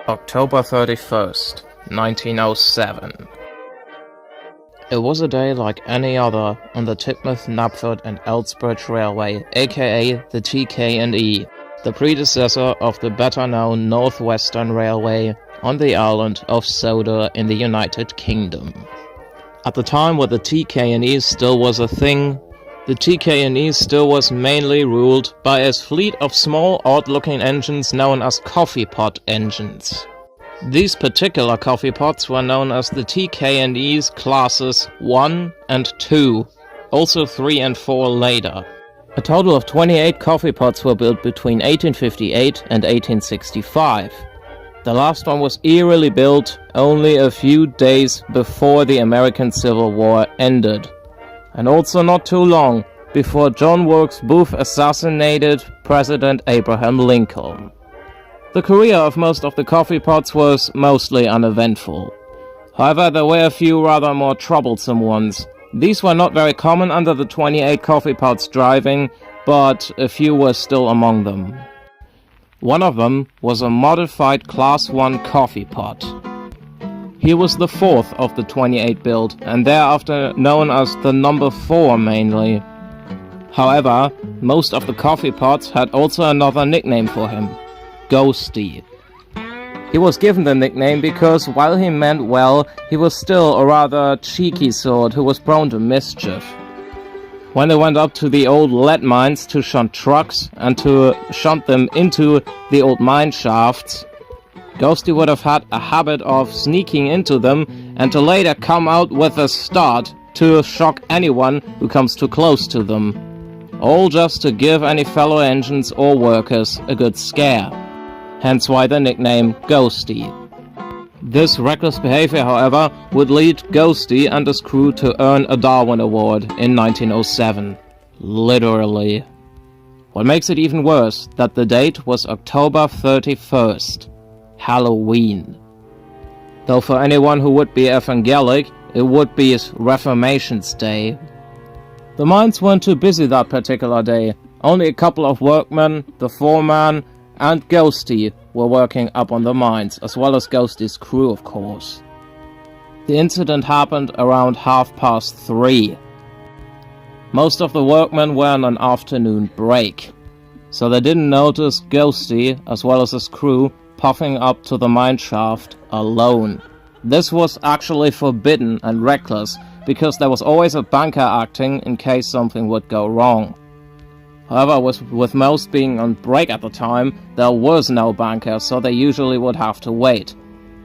October 31st, 1907. It was a day like any other on the Teignmouth, Knapford and Elsbridge Railway, aka the TK&E, the predecessor of the better-known North Western Railway on the island of Sodor in the United Kingdom. At the time when the TK&E still was a thing, the TK&E still was mainly ruled by a fleet of small, odd-looking engines known as coffee pot engines. These particular coffee pots were known as the TK&E's classes 1 and 2, also 3 and 4 later. A total of 28 coffee pots were built between 1858 and 1865. The last one was eerily built only a few days before the American Civil War ended, and also not too long before John Wilkes Booth assassinated President Abraham Lincoln. The career of most of the coffee pots was mostly uneventful. However, there were a few rather more troublesome ones. These were not very common under the 28 coffee pots driving, but a few were still among them. One of them was a modified Class 1 coffee pot. He was the fourth of the 28 built, and thereafter known as the number 4 mainly. However, most of the coffee pots had also another nickname for him: Ghosty. He was given the nickname because, while he meant well, he was still a rather cheeky sort who was prone to mischief. When they went up to the old lead mines to shunt trucks and to shunt them into the old mine shafts, Ghosty would have had a habit of sneaking into them and to later come out with a start to shock anyone who comes too close to them. All just to give any fellow engines or workers a good scare. Hence why the nickname Ghosty. This reckless behavior, however, would lead Ghosty and his crew to earn a Darwin Award in 1907. Literally. What makes it even worse, that the date was October 31st. Halloween. Though for anyone who would be evangelic, it would be Reformation's Day. The mines weren't too busy that particular day. Only a couple of workmen, the foreman, and Ghosty were working up on the mines, as well as Ghosty's crew, of course. The incident happened around 3:30. Most of the workmen were on an afternoon break, so they didn't notice Ghosty, as well as his crew, puffing up to the mine shaft alone. This was actually forbidden and reckless, because there was always a banker acting in case something would go wrong. However, with most being on break at the time, there was no banker, so they usually would have to wait.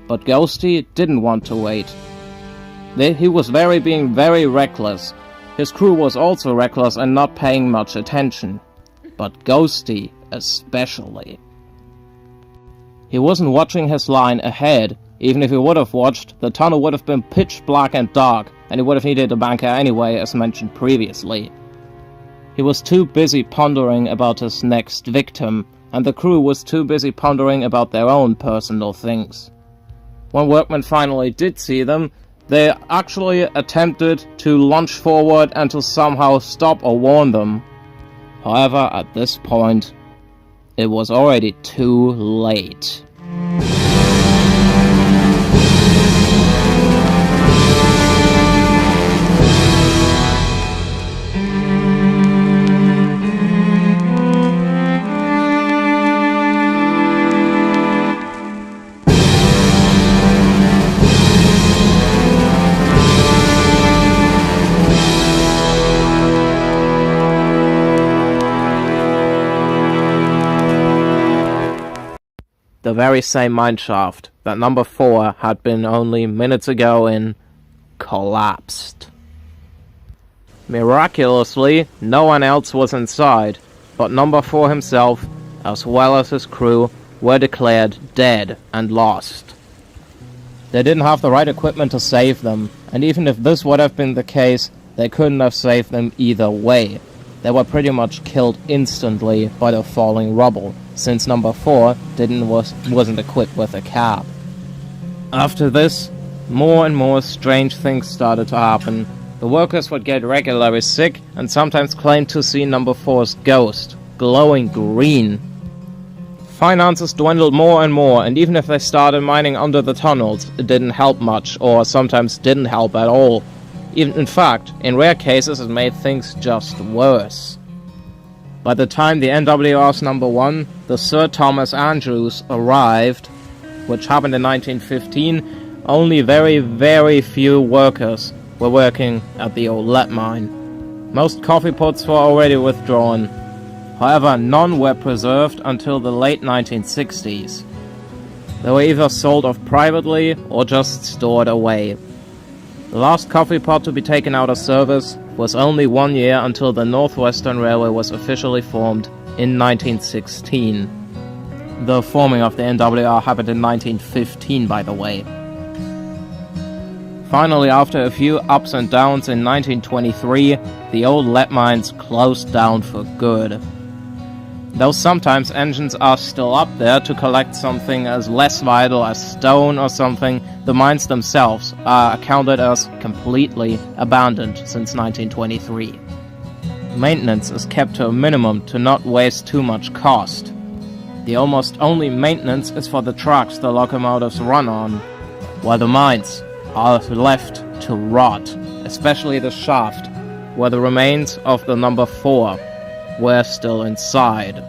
But Ghosty didn't want to wait. He was being very reckless. His crew was also reckless and not paying much attention. But Ghosty especially. He wasn't watching his line ahead. Even if he would have watched, the tunnel would have been pitch black and dark, and he would have needed a banker anyway, as mentioned previously. He was too busy pondering about his next victim, and the crew was too busy pondering about their own personal things. When workmen finally did see them, they actually attempted to launch forward and to somehow stop or warn them. However, at this point, it was already too late. The very same mineshaft that number 4 had been only minutes ago in collapsed. Miraculously, no one else was inside, but number 4 himself, as well as his crew, were declared dead and lost. They didn't have the right equipment to save them, and even if this would have been the case, they couldn't have saved them either way. They were pretty much killed instantly by the falling rubble, since number 4 wasn't equipped with a cab. After this, more and more strange things started to happen. The workers would get regularly sick and sometimes claim to see number 4's ghost, glowing green. finances dwindled more and more, and even if they started mining under the tunnels, it didn't help much, or sometimes didn't help at all. In fact, in rare cases it made things just worse. By the time the NWR's number 1, the Sir Thomas Andrews, arrived, which happened in 1915, only very few workers were working at the old lead mine. Most coffee pots were already withdrawn. However, none were preserved until the late 1960s. They were either sold off privately or just stored away. The last coffee pot to be taken out of service was only 1 year until the Northwestern Railway was officially formed in 1916. The forming of the NWR happened in 1915, by the way. Finally, after a few ups and downs in 1923, the old lead mines closed down for good. Though sometimes engines are still up there to collect something as less vital as stone or something, the mines themselves are accounted as completely abandoned since 1923. Maintenance is kept to a minimum to not waste too much cost. The almost only maintenance is for the trucks the locomotives run on, while the mines are left to rot, especially the shaft, where the remains of the number 4 were still inside.